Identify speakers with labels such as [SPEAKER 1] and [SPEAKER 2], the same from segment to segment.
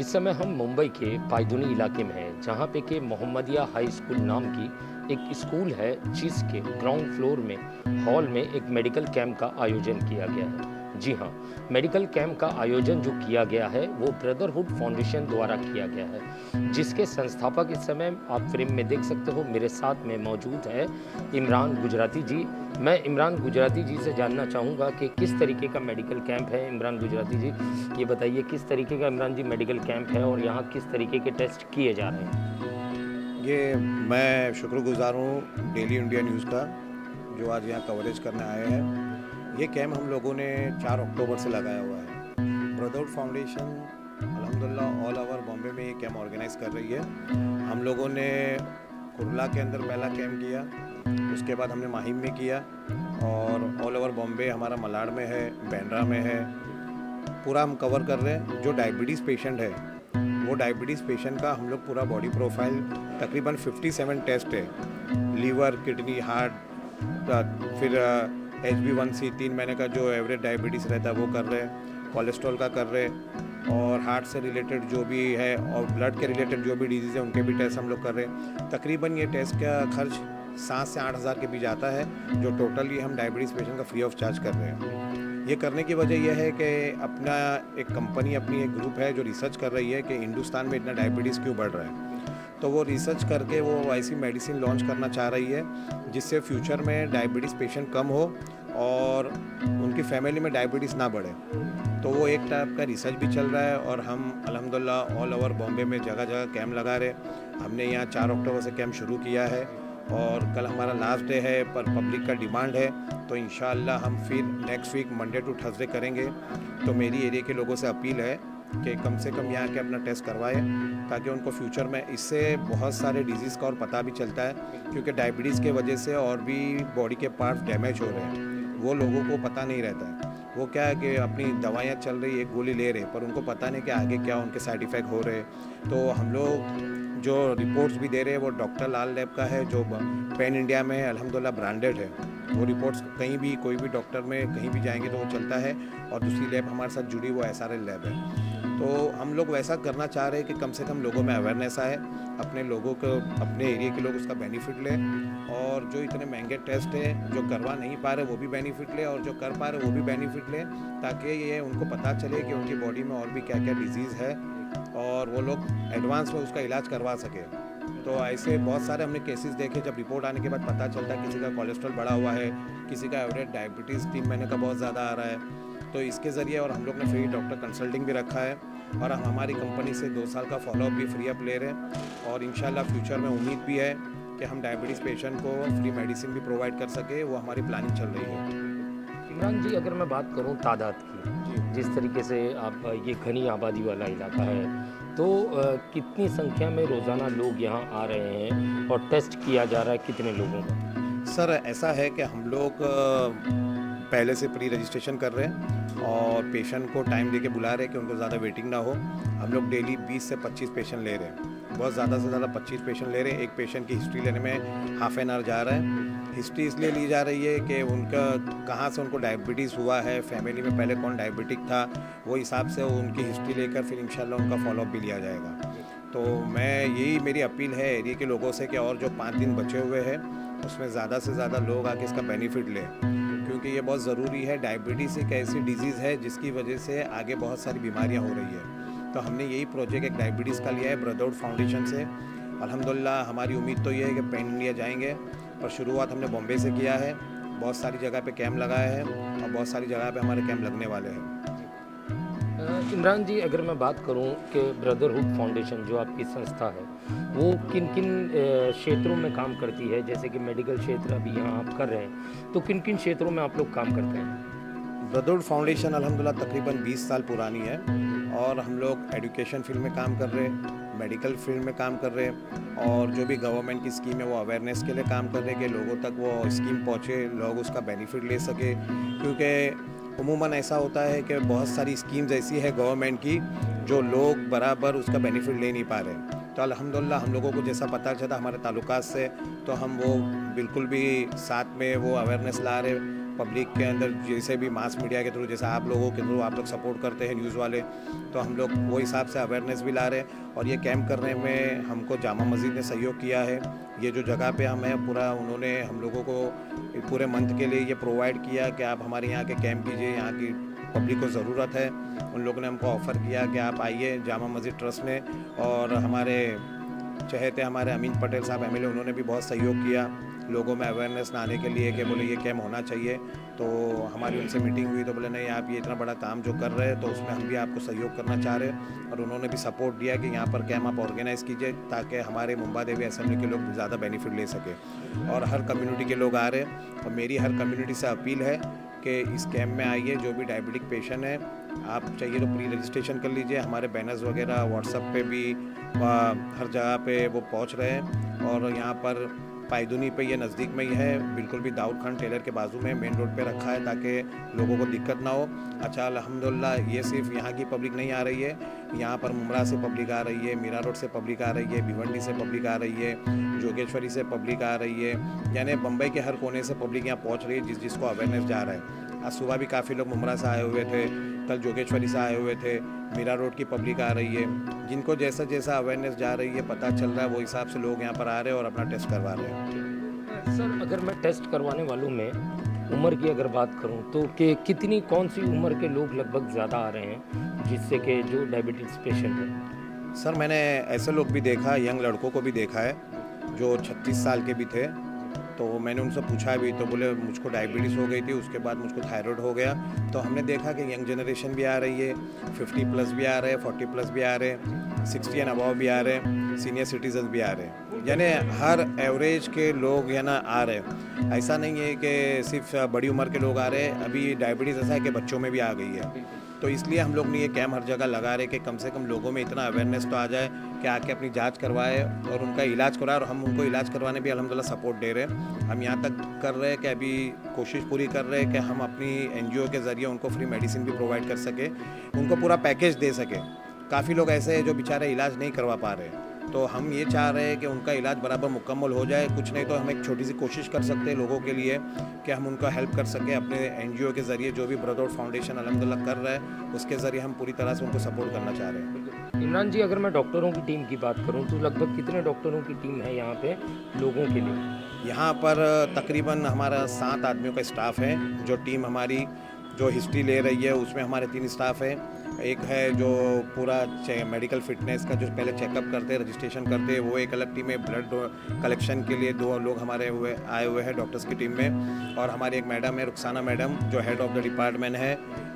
[SPEAKER 1] इस समय हम मुंबई के पायदुनी इलाके में हैं, जहाँ पे के मोहम्मदिया हाई स्कूल नाम की एक स्कूल है, जिसके ग्राउंड फ्लोर में हॉल में एक मेडिकल कैंप का आयोजन किया गया है। जी हाँ, मेडिकल कैंप का आयोजन जो किया गया है वो ब्रदरहुड फाउंडेशन द्वारा किया गया है, जिसके संस्थापक इस समय आप फ्रेम में देख सकते हो मेरे साथ में मौजूद है इमरान गुजराती जी। मैं इमरान गुजराती जी से जानना चाहूँगा कि किस तरीके का मेडिकल कैंप है। इमरान गुजराती जी, ये बताइए किस तरीके का इमरान जी मेडिकल कैंप है और यहाँ किस तरीके के टेस्ट किए जा रहे हैं।
[SPEAKER 2] ये मैं शुक्रगुज़ार हूँ डेली इंडिया न्यूज़ का, जो आज यहाँ कवरेज करने आए हैं। ये कैंप हम लोगों ने 4 अक्टूबर से लगाया हुआ है। ब्रदरहुड फाउंडेशन अल्हम्दुलिल्लाह ऑल ओवर बॉम्बे में ये कैंप ऑर्गेनाइज़ कर रही है। हम लोगों ने कुर्ला के अंदर पहला कैंप किया, उसके बाद हमने माहिम में किया और ऑल ओवर बॉम्बे हमारा मलाड में है, बैंड्रा में है। पूरा हम कवर कर रहे हैं। जो डायबिटीज़ पेशेंट है, वो डायबिटीज़ पेशेंट का हम लोग पूरा बॉडी प्रोफाइल तकरीबन 57 टेस्ट है। लीवर, किडनी, हार्ट, फिर HbA1c 3 महीने का जो एवरेज डायबिटीज़ रहता है वो कर रहे हैं, कोलेस्ट्रॉल का कर रहे हैं और हार्ट से रिलेटेड जो भी है और ब्लड के रिलेटेड जो भी डिजीज़ है उनके भी टेस्ट हम लोग कर रहे हैं। तकरीबन ये टेस्ट का खर्च 7 से 8 हज़ार के बीच आता है, जो टोटली हम डायबिटीज़ पेशेंट का फ्री ऑफ चार्ज कर रहे हैं। ये करने की वजह यह है कि अपना एक कंपनी, अपनी एक ग्रुप है जो रिसर्च कर रही है कि हिंदुस्तान में इतना डायबिटीज़ क्यों बढ़ रहा है। तो वो रिसर्च करके वो ऐसी मेडिसिन लॉन्च करना चाह रही है जिससे फ्यूचर में डायबिटीज़ पेशेंट कम हो और उनकी फैमिली में डायबिटीज़ ना बढ़े। तो वो एक टाइप का रिसर्च भी चल रहा है और हम अल्हम्दुलिल्लाह ऑल ओवर बॉम्बे में जगह जगह कैंप लगा रहे। हमने यहाँ 4 अक्टूबर से कैंप शुरू किया है और कल हमारा लास्ट डे है, पर पब्लिक का डिमांड है तो इंशाअल्लाह हम फिर next week Monday to Thursday करेंगे। तो मेरी एरिया के लोगों से अपील है कि कम से कम यहाँ के अपना टेस्ट करवाएं, ताकि उनको फ्यूचर में इससे बहुत सारे डिजीज़ का और पता भी चलता है, क्योंकि डायबिटीज़ के वजह से और भी बॉडी के पार्ट्स डैमेज हो रहे हैं, वो लोगों को पता नहीं रहता है। वो क्या है कि अपनी दवाइयाँ चल रही, एक गोली ले रहे, पर उनको पता नहीं कि आगे क्या उनके साइड इफ़ेक्ट हो रहे। तो हम लोग जो रिपोर्ट्स भी दे रहे हैं वो डॉक्टर लाल लैब का है, जो पैन इंडिया में अल्हम्दुलिल्लाह ब्रांडेड है। वो रिपोर्ट्स कहीं भी कोई भी डॉक्टर में कहीं भी जाएंगे तो वो चलता है। और दूसरी लैब हमारे साथ जुड़ी वो SRL लैब है। तो हम लोग वैसा करना चाह रहे हैं कि कम से कम लोगों में अवेयरनेस आए, अपने लोगों को, अपने एरिया के लोग उसका बेनिफिट लें और जो इतने महंगे टेस्ट हैं जो करवा नहीं पा रहे वो भी बेनिफिट लें और जो कर पा रहे वो भी बेनिफिट लें, ताकि ये उनको पता चले कि उनकी बॉडी में और भी क्या क्या डिजीज़ है और वो लोग एडवांस में उसका इलाज करवा सके। तो ऐसे बहुत सारे हमने केसेस देखे, जब रिपोर्ट आने के बाद पता चलता है किसी का कोलेस्ट्रॉल बढ़ा हुआ है, किसी का एवरेज डायबिटीज़ 3 महीने का बहुत ज़्यादा आ रहा है। तो इसके ज़रिए और हम लोग ने फ्री डॉक्टर कंसल्टिंग भी रखा है और हम हमारी कंपनी से 2 साल का फॉलोअप भी फ्री अप ले रहे हैं और इंशाल्लाह फ्यूचर में उम्मीद भी है कि हम डायबिटीज़ पेशेंट को फ्री मेडिसिन भी प्रोवाइड कर सके। वो हमारी प्लानिंग चल रही है।
[SPEAKER 1] इमरान जी, अगर मैं बात करूँ तादाद की, जिस तरीके से आप ये घनी आबादी वाला इलाका है, तो कितनी संख्या में रोज़ाना लोग यहाँ आ रहे हैं और टेस्ट किया जा रहा है कितने लोगों का?
[SPEAKER 2] सर ऐसा है कि हम लोग पहले से प्री रजिस्ट्रेशन कर रहे हैं और पेशेंट को टाइम देके बुला रहे हैं कि उनको ज़्यादा वेटिंग ना हो। हम लोग डेली 20 से 25 पेशेंट ले रहे हैं, बहुत ज़्यादा से ज़्यादा 25 पेशेंट ले रहे हैं। एक पेशेंट की हिस्ट्री लेने में हाफ एन आवर जा रहा है। हिस्ट्री इसलिए ली जा रही है कि उनका कहाँ से उनको डायबिटीज़ हुआ है, फैमिली में पहले कौन डायबिटिक था, वो हिसाब से उनकी हिस्ट्री लेकर फिर इंशाल्लाह उनका फॉलोअप भी लिया जाएगा। तो मैं यही मेरी अपील है एरिया के लोगों से कि और जो 5 दिन बचे हुए हैं उसमें ज़्यादा से ज़्यादा लोग आके इसका बेनिफिट लें, क्योंकि ये बहुत ज़रूरी है। डायबिटीज़ एक ऐसी डिजीज़ है जिसकी वजह से आगे बहुत सारी बीमारियाँ हो रही है। तो हमने यही प्रोजेक्ट एक डायबिटीज़ का लिया है ब्रदरहुड फाउंडेशन से। अल्हम्दुलिल्लाह हमारी उम्मीद तो ये है कि पैन इंडिया जाएंगे, पर शुरुआत हमने बॉम्बे से किया है। बहुत सारी जगह पे कैंप लगाए हैं और बहुत सारी जगह पे हमारे कैंप लगने वाले हैं।
[SPEAKER 1] इमरान जी, अगर मैं बात करूं कि ब्रदरहुड फाउंडेशन जो आपकी संस्था है वो किन किन क्षेत्रों में काम करती है, जैसे कि मेडिकल क्षेत्र अभी यहाँ आप कर रहे हैं, तो किन किन क्षेत्रों में आप लोग काम करते हैं?
[SPEAKER 2] ब्रदरहुड फाउंडेशन अल्हम्दुलिल्लाह तकरीबन 20 साल पुरानी है और हम लोग एजुकेशन फील्ड में काम कर रहे हैं, मेडिकल फील्ड में काम कर रहे हैं और जो भी गवर्नमेंट की स्कीम है वो अवेयरनेस के लिए काम कर रहे हैं कि लोगों तक वो स्कीम पहुँचे, लोग उसका बेनिफिट ले सके। क्योंकि उमूमन ऐसा होता है कि बहुत सारी स्कीम्स ऐसी है गवर्नमेंट की जो लोग बराबर उसका बेनिफिट ले नहीं पा रहे। तो अल्हम्दुलिल्लाह हम लोगों को जैसा पता चला हमारे ताल्लुकात से, तो हम वो बिल्कुल भी साथ में वो अवेयरनेस ला रहे। पब्लिक के अंदर जैसे भी मास मीडिया के थ्रू, जैसे आप लोगों के थ्रू आप लोग सपोर्ट करते हैं न्यूज़ वाले, तो हम लोग वो हिसाब से अवेयरनेस भी ला रहे हैं। और ये कैंप करने में हमको जामा मस्जिद ने सहयोग किया है। ये जो जगह पे हम हैं पूरा उन्होंने हम लोगों को पूरे मंथ के लिए ये प्रोवाइड किया कि आप हमारे यहाँ के कैंप कीजिए, यहाँ की पब्लिक को ज़रूरत है। उन लोगों ने हमको ऑफ़र किया कि आप आइए जामा मस्जिद ट्रस्ट में। और हमारे चहेते हमारे अमीन पटेल साहब एमएलए, उन्होंने भी बहुत सहयोग किया लोगों में अवेयरनेस लाने के लिए कि बोले ये कैंप होना चाहिए। तो हमारी उनसे मीटिंग हुई तो बोले नहीं, आप ये इतना बड़ा काम जो कर रहे हैं तो उसमें हम भी आपको सहयोग करना चाह रहे हैं। और उन्होंने भी सपोर्ट दिया कि यहाँ पर कैंप आप ऑर्गेनाइज़ कीजिए ताकि हमारे मुंबा देवी असेंबली के लोग ज़्यादा बेनिफिट ले सके। और हर कम्युनिटी के लोग आ रहे हैं और मेरी हर कम्युनिटी से अपील है कि इस कैंप में आइए। जो भी डायबिटिक पेशेंट है, आप चाहिए तो प्री रजिस्ट्रेशन कर लीजिए। हमारे बैनर्स वगैरह व्हाट्सएप पे भी हर जगह पे वो पहुंच रहे हैं। और यहाँ पर पायदुनी पे ये नज़दीक में ही है, बिल्कुल भी दाऊद खान टेलर के बाजू में मेन रोड पे रखा है ताकि लोगों को दिक्कत ना हो। अच्छा अल्हम्दुलिल्लाह ये सिर्फ यहाँ की पब्लिक नहीं आ रही है, यहाँ पर मुमरा से पब्लिक आ रही है, मीरा रोड से पब्लिक आ रही है, भिवंडी से पब्लिक आ रही है, जोगेश्वरी से पब्लिक आ रही है। यानी बम्बई के हर कोने से पब्लिक यहाँ पहुँच रही है जिसको अवेयरनेस जा रहा है। आज सुबह भी काफ़ी लोग मुमरा से आए हुए थे, कल जोगेश्वरी से आए हुए थे, मीरा रोड की पब्लिक आ रही है। जिनको जैसा जैसा अवेयरनेस जा रही है पता चल रहा है, वो हिसाब से लोग यहाँ पर आ रहे हैं और अपना टेस्ट करवा रहे हैं।
[SPEAKER 1] सर अगर मैं टेस्ट करवाने वालों में उम्र की अगर बात करूं तो कि कितनी कौन सी उम्र के लोग लगभग ज़्यादा आ रहे हैं जिससे कि जो डायबिटीज़ पेशेंट है?
[SPEAKER 2] सर मैंने ऐसे लोग भी देखा, यंग लड़कों को भी देखा है जो 36 साल के भी थे। तो मैंने उनसे पूछा भी तो बोले मुझको डायबिटीज़ हो गई थी, उसके बाद मुझको थायराइड हो गया। तो हमने देखा कि यंग जनरेशन भी आ रही है, 50 प्लस भी आ रहे हैं, 40 प्लस भी आ रहे हैं, 60 एंड अबव भी आ रहे हैं, सीनियर सिटीजन भी आ रहे हैं। यानी हर एवरेज के लोग है ना आ रहे हैं। ऐसा नहीं है कि सिर्फ बड़ी उम्र के लोग आ रहे हैं। अभी डायबिटीज़ ऐसा है कि बच्चों में भी आ गई है। तो इसलिए हम लोग ने ये कैंप हर जगह लगा रहे कि कम से कम लोगों में इतना अवेयरनेस तो आ जाए कि आके अपनी जांच करवाए और उनका इलाज करवाए। और हम उनको इलाज करवाने भी अल्हम्दुलिल्लाह सपोर्ट दे रहे हैं। हम यहाँ तक कर रहे हैं कि अभी कोशिश पूरी कर रहे हैं कि हम अपनी NGO के ज़रिए उनको फ्री मेडिसिन भी प्रोवाइड कर सके, उनको पूरा पैकेज दे सके। काफ़ी लोग ऐसे हैं जो बेचारे इलाज नहीं करवा पा रहे, तो हम ये चाह रहे हैं कि उनका इलाज बराबर मुकम्मल हो जाए। कुछ नहीं तो हम एक छोटी सी कोशिश कर सकते हैं लोगों के लिए कि हम उनका हेल्प कर सकें अपने NGO के ज़रिए। जो भी ब्रदरहुड फाउंडेशन अल्हम्दुलिल्लाह कर रहा है उसके ज़रिए हम पूरी तरह से उनको सपोर्ट करना चाह रहे हैं।
[SPEAKER 1] इमरान जी अगर मैं डॉक्टरों की टीम की बात करूं तो लगभग कितने डॉक्टरों की टीम है यहाँ पे लोगों के लिए?
[SPEAKER 2] यहाँ पर तकरीबन हमारा 7 आदमियों का स्टाफ है। जो टीम हमारी जो हिस्ट्री ले रही है उसमें हमारे 3 स्टाफ हैं। एक है जो पूरा मेडिकल फिटनेस का जो पहले चेकअप करते हैं, रजिस्ट्रेशन करते हैं, वो एक अलग टीम है। ब्लड कलेक्शन के लिए 2 लोग हमारे आए हुए हैं डॉक्टर्स की टीम में। और हमारी एक मैडम है रुखसाना मैडम जो हेड ऑफ द डिपार्टमेंट है,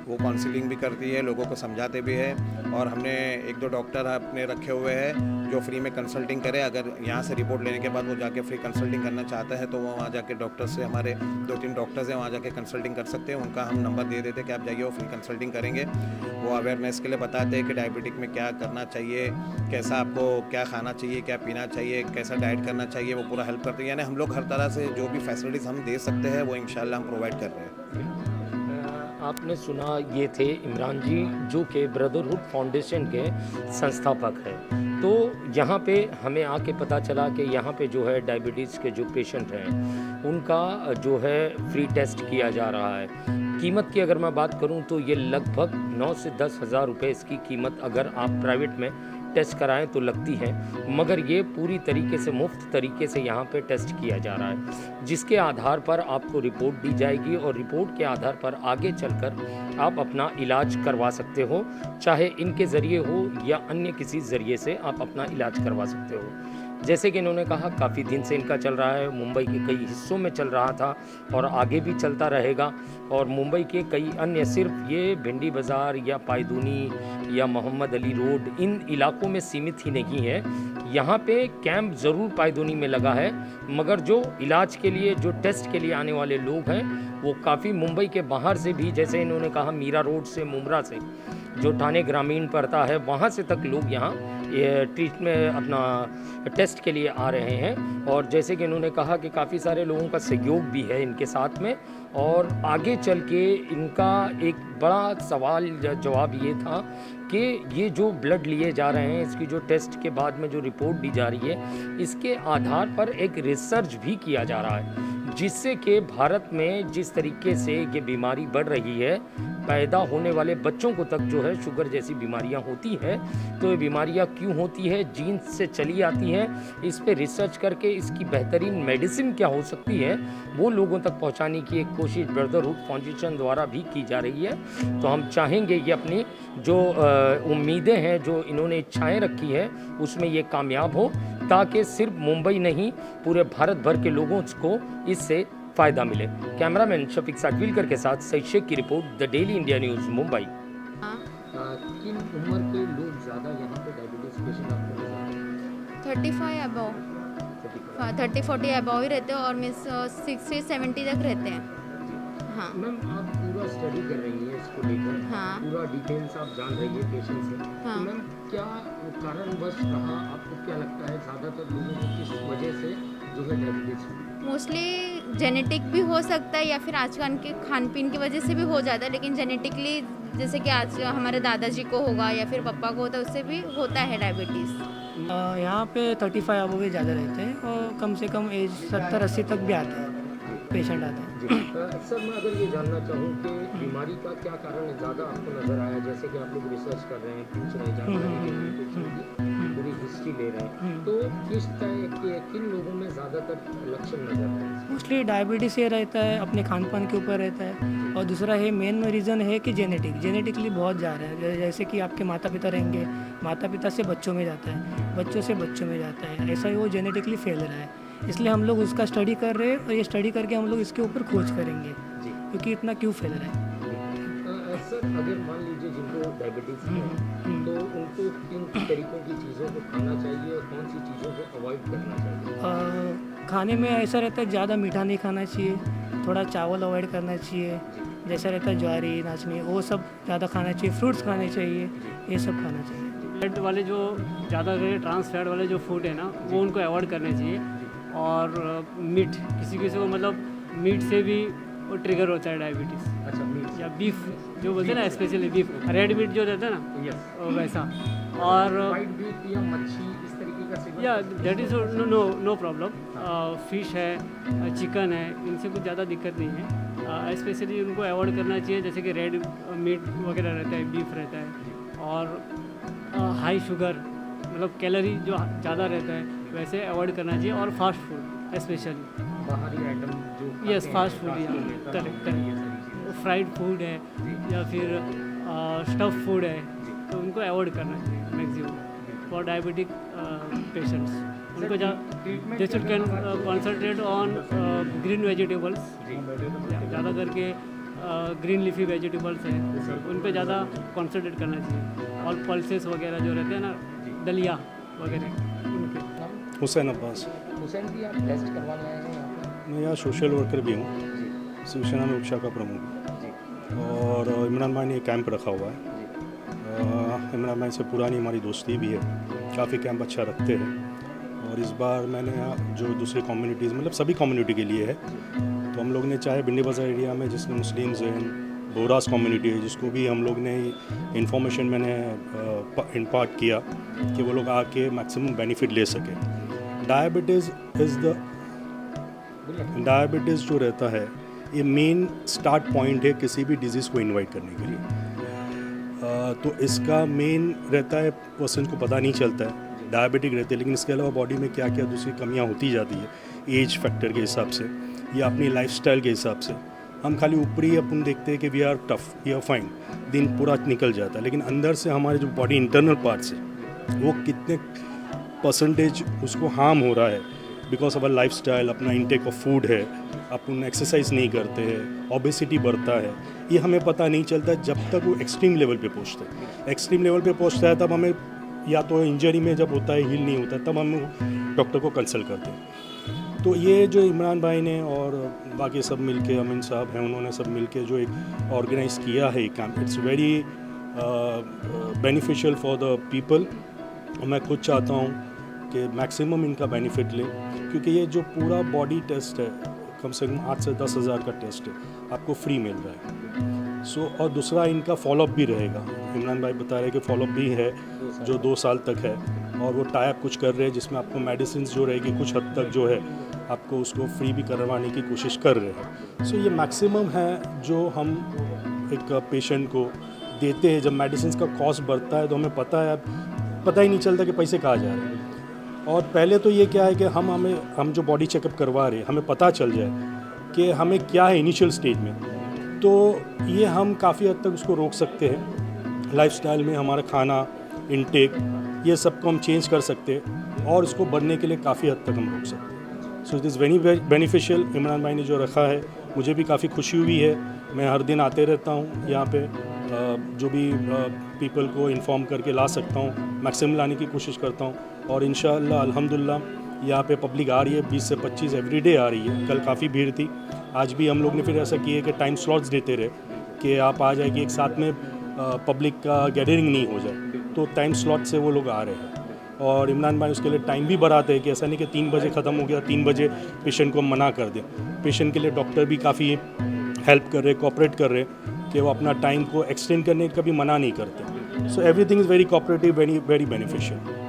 [SPEAKER 2] वो काउंसलिंग भी करती है, लोगों को समझाते भी है। और हमने 1-2 डॉक्टर अपने रखे हुए हैं जो फ्री में कंसल्टिंग करें। अगर यहाँ से रिपोर्ट लेने के बाद वो जाके फ्री कंसल्टिंग करना चाहता है तो वो वहाँ जाके डॉक्टर से, हमारे 2-3 डॉक्टर्स हैं वहाँ जाके कंसल्टिंग कर सकते हैं। उनका हम नंबर दे देते कि आप जाइए, वो फ्री कंसल्टिंग करेंगे। वो अवेयरनेस के लिए बताते हैं कि डायबिटिक में क्या करना चाहिए, कैसा आपको क्या खाना चाहिए, क्या पीना चाहिए, कैसा डाइट करना चाहिए, वो पूरा हेल्प करते हैं। यानी हम लोग हर तरह से जो भी फैसिलिटीज़ हम दे सकते हैं वो इंशाल्लाह हम प्रोवाइड कर रहे हैं।
[SPEAKER 1] आपने सुना ये थे इमरान जी जो कि ब्रदरहुड फाउंडेशन के संस्थापक हैं। तो यहाँ पे हमें आके पता चला कि यहाँ पे जो है डायबिटीज़ के जो पेशेंट हैं उनका जो है फ्री टेस्ट किया जा रहा है। कीमत की अगर मैं बात करूँ तो ये लगभग 9 से 10 हज़ार रुपये इसकी कीमत अगर आप प्राइवेट में टेस्ट कराएं तो लगती है, मगर ये पूरी तरीके से मुफ्त तरीके से यहाँ पे टेस्ट किया जा रहा है, जिसके आधार पर आपको रिपोर्ट दी जाएगी और रिपोर्ट के आधार पर आगे चलकर आप अपना इलाज करवा सकते हो, चाहे इनके ज़रिए हो या अन्य किसी ज़रिए से आप अपना इलाज करवा सकते हो। जैसे कि इन्होंने कहा काफ़ी दिन से इनका चल रहा है, मुंबई के कई हिस्सों में चल रहा था और आगे भी चलता रहेगा। और मुंबई के कई अन्य, सिर्फ ये भिंडी बाज़ार या पायदुनी या मोहम्मद अली रोड इन इलाकों में सीमित ही नहीं है। यहाँ पे कैंप ज़रूर पायदुनी में लगा है, मगर जो इलाज के लिए, जो टेस्ट के लिए आने वाले लोग हैं वो काफ़ी मुंबई के बाहर से भी, जैसे इन्होंने कहा मीरा रोड से, मुमरा से, जो ठाणे ग्रामीण पड़ता है वहाँ से तक लोग यहाँ ये ट्रीटमेंट अपना टेस्ट के लिए आ रहे हैं। और जैसे कि इन्होंने कहा कि काफ़ी सारे लोगों का सहयोग भी है इनके साथ में। और आगे चल के इनका एक बड़ा सवाल जवाब ये था कि ये जो ब्लड लिए जा रहे हैं, इसकी जो टेस्ट के बाद में जो रिपोर्ट दी जा रही है, इसके आधार पर एक रिसर्च भी किया जा रहा है। जिससे कि भारत में जिस तरीके से ये बीमारी बढ़ रही है, पैदा होने वाले बच्चों को तक जो है शुगर जैसी बीमारियां होती हैं। तो ये बीमारियां क्यों होती है, जीन्स से चली आती हैं, इस पे रिसर्च करके इसकी बेहतरीन मेडिसिन क्या हो सकती है वो लोगों तक पहुंचाने की एक कोशिश ब्रदरहुड फाउंडेशन द्वारा भी की जा रही है। तो हम चाहेंगे ये अपनी जो उम्मीदें हैं, जो इन्होंने इच्छाएं रखी है, उसमें ये कामयाब हो, ताकि सिर्फ मुंबई नहीं पूरे भारत भर के लोगों को इससे फ़ायदा मिले। कैमरामैन शफीक साटविलकर के साथ सईद शेख की report, the daily India news, Mumbai. किन उम्र के लोग ज़्यादा यहाँ पे डायबिटीज़ पेशेंट आपको नजर आते हैं?
[SPEAKER 3] 35 अबव, 30-40 अबव ही रहते हैं और मीन्स 60-70 तक रहते हैं। हाँ
[SPEAKER 1] मैम, आप पूरा स्टडी कर रही हैं इसको लेकर,
[SPEAKER 3] हाँ।
[SPEAKER 1] पूरा डिटेल्स आप जान रही है पेशेंट से।
[SPEAKER 3] हाँ।
[SPEAKER 1] तो मैम, क्या कारणवश रहा, आपको क्या लगता है ज़्यादातर लोगों को किस वजह से जो है डायबिटीज़ हुई?
[SPEAKER 3] मोस्टली जेनेटिक भी हो सकता है या फिर आजकल के खान पीन की वजह से भी हो जाता है, लेकिन जेनेटिकली जैसे कि आज हमारे दादाजी को होगा या फिर पापा को होता है, उससे भी होता है डायबिटीज़।
[SPEAKER 4] यहाँ पे 35 अबव भी ज़्यादा रहते हैं और कम से कम एज 70-80 तक भी आते हैं, पेशेंट आते हैं।
[SPEAKER 1] सर, मैं अगर ये जानना चाहूँ कि बीमारी का क्या कारण ज़्यादा आपको नज़र आया, जैसे कि आप लोग रिसर्च कर रहे हैं, पूछ रहे हैं, जानकारी ले रहे हैं, पूरी हिस्ट्री ले रहे हैं, तो किस तरह के किन लोगों में ज़्यादातर लक्षण नज़र आए?
[SPEAKER 4] मोस्टली डायबिटीज़ ये रहता है, अपने खान पान के ऊपर रहता है, और दूसरा है मेन रीज़न है कि जेनेटिकली बहुत जा रहा है। जैसे कि आपके माता पिता रहेंगे, माता पिता से बच्चों में जाता है, बच्चों से बच्चों में जाता है, ऐसा ही वो जेनेटिकली फैल रहा है। इसलिए हम लोग उसका स्टडी कर रहे हैं और ये स्टडी करके हम लोग इसके ऊपर खोज करेंगे क्योंकि इतना क्यों फैल रहा है।
[SPEAKER 1] सर, अगर मान लीजिए जिनको डायबिटीज़ है, तो उनको किन तरीकों की चीज़ों को खाना चाहिए और कौन सी चीज़ों को अवॉइड करना चाहिए?
[SPEAKER 4] खाने में ऐसा रहता है ज़्यादा मीठा नहीं खाना चाहिए, थोड़ा चावल अवॉइड करना चाहिए, जैसा रहता है ज्वारी, नाचनी, वो सब ज़्यादा खाना चाहिए, फ्रूट्स खाने चाहिए, ये सब खाना चाहिए।
[SPEAKER 5] फैट वाले जो ज़्यादा ट्रांस फैट वाले जो फूड है ना, वो उनको अवॉइड करने चाहिए। और मीट, किसी किसी को मतलब मीट से भी वो ट्रिगर होता है डायबिटीज़।
[SPEAKER 1] अच्छा, मीट
[SPEAKER 5] या बीफ जो बोलते हैं ना, स्पेशली बीफ, रेड मीट जो रहता है ना,
[SPEAKER 1] यस,
[SPEAKER 5] वैसा। और
[SPEAKER 1] वाइट बीफ या मच्छी इस तरीके का सेवन?
[SPEAKER 5] या that is no problem. Fish है, चिकन है, इनसे कुछ ज़्यादा दिक्कत नहीं है। स्पेशली उनको अवॉइड करना चाहिए, जैसे कि रेड मीट वगैरह रहता है, बीफ रहता है, और हाई शुगर मतलब कैलोरी जो ज़्यादा रहता है वैसे अवॉइड करना चाहिए। और फास्ट फूड स्पेशली,
[SPEAKER 1] बाहरी आइटम जो
[SPEAKER 5] यस, फास्ट फूड, या करेक्ट, फ्राइड फूड है या फिर स्टफ फूड है, तो उनको अवॉइड करना चाहिए मैक्सिमम फॉर डायबिटिक पेशेंट्स। उनको they should can concentrate on green vegetables, ज़्यादा करके ग्रीन लीफी वेजिटेबल्स हैं, उन पे ज़्यादा कॉन्सनट्रेट करना चाहिए। और पल्सेस वगैरह जो रहते हैं ना, दलिया वगैरह, उन पे।
[SPEAKER 6] हुसैन अब्बास।
[SPEAKER 1] हुसैन भी आप टेस्ट करवाने आए हैं यहाँ पे?
[SPEAKER 6] मैं यहाँ सोशल वर्कर भी हूँ, शिवसेना में उपशाखा प्रमुख, और इमरान भाई ने एक कैंप रखा हुआ है। इमरान भाई से पुरानी हमारी दोस्ती भी है, काफ़ी कैंप अच्छा रखते हैं। और इस बार मैंने यहाँ जो दूसरी कम्युनिटीज़, मतलब सभी कम्युनिटी के लिए है, तो हम लोग ने चाहे भिंडी बाज़ार एरिया में जिसमें मुस्लिम्स हैं, बोरास कम्युनिटी है, जिसको भी हम लोग ने इंफॉर्मेशन मैंने इम्पार्ट किया कि वो लोग आके मैक्सिमम बेनिफिट ले सकें। डायबिटीज़ जो रहता है, ये मेन स्टार्ट पॉइंट है किसी भी डिजीज़ को इनवाइट करने के लिए। तो इसका मेन रहता है, पर्सन को पता नहीं चलता है डायबिटिक रहते हैं, लेकिन इसके अलावा बॉडी में क्या क्या दूसरी कमियां होती जाती है एज फैक्टर के हिसाब से या अपनी लाइफस्टाइल के हिसाब से। हम खाली ऊपरी अपन देखते हैं कि we are tough, we are fine, दिन पूरा निकल जाता है, लेकिन अंदर से हमारे जो बॉडी इंटरनल पार्ट्स है वो कितने परसेंटेज उसको हार्म हो रहा है बिकॉज ऑफ अ लाइफस्टाइल, अपना इंटेक ऑफ फूड है, अपन एक्सरसाइज नहीं करते हैं, ओबेसिटी बढ़ता है, ये हमें पता नहीं चलता जब तक वो एक्सट्रीम लेवल पे पहुंचता है। एक्सट्रीम लेवल पे पहुंचता है तब हमें, या तो इंजरी में जब होता है, हील नहीं होता, तब हम डॉक्टर को कंसल्ट करते हैं। तो ये जो इमरान भाई ने और बाकी सब मिलके, अमीन साहब हैं, उन्होंने सब मिलके जो एक ऑर्गेनाइज किया है camp, it's very beneficial for the people. और मैं खुद चाहता हूँ कि मैक्सिमम इनका बेनिफिट ले, क्योंकि ये जो पूरा बॉडी टेस्ट है, कम से कम 8 से 10 हज़ार का टेस्ट है, आपको फ्री मिल रहा है। और दूसरा इनका फॉलोअप भी रहेगा। इमरान भाई बता रहे हैं कि फॉलोअप भी है जो 2 साल तक है, और वो टाइप कुछ कर रहे हैं जिसमें आपको मेडिसिन जो रहेगी कुछ हद तक जो है आपको उसको फ्री भी करवाने की कोशिश कर रहे हैं। सो ये मैक्सिमम है जो हम एक पेशेंट को देते हैं। जब मेडिसिन का कॉस्ट बढ़ता है तो हमें पता ही नहीं चलता कि पैसे कहाँ जा रहे हैं। और पहले तो ये क्या है कि हम जो बॉडी चेकअप करवा रहे हैं हमें पता चल जाए कि हमें क्या है इनिशियल स्टेज में, तो ये हम काफ़ी हद तक उसको रोक सकते हैं। लाइफस्टाइल में हमारा खाना इनटेक ये सब को हम चेंज कर सकते हैं और इसको बढ़ने के लिए काफ़ी हद तक हम रोक सकते हैं। So it is very beneficial. Imran भाई ने जो रखा है मुझे भी काफ़ी खुशी हुई है। मैं हर दिन आते रहता हूँ यहाँ पे, जो भी पीपल को इन्फॉर्म करके ला सकता हूँ मैक्सिमम लाने की कोशिश करता हूँ। और इंशाअल्लाह अल्हम्दुलिल्लाह यहाँ पे पब्लिक आ रही है, 20 से 25 एवरीडे आ रही है। कल काफ़ी भीड़ थी, आज भी हम लोग ने फिर ऐसा किया कि टाइम स्लॉट्स देते रहे कि आप आ जाए कि एक साथ में पब्लिक का गैदरिंग नहीं हो जाए, तो टाइम स्लॉट से वो लोग आ रहे हैं। और इमरान भाई उसके लिए टाइम भी बढ़ाते हैं कि ऐसा नहीं कि 3 बजे ख़त्म हो गया 3 बजे पेशेंट को मना कर दें। पेशेंट के लिए डॉक्टर भी काफ़ी हेल्प कर रहे, कोऑपरेट कर रहे कि वो अपना टाइम को एक्सटेंड करने का भी मना नहीं करते। So everything is very cooperative, very beneficial.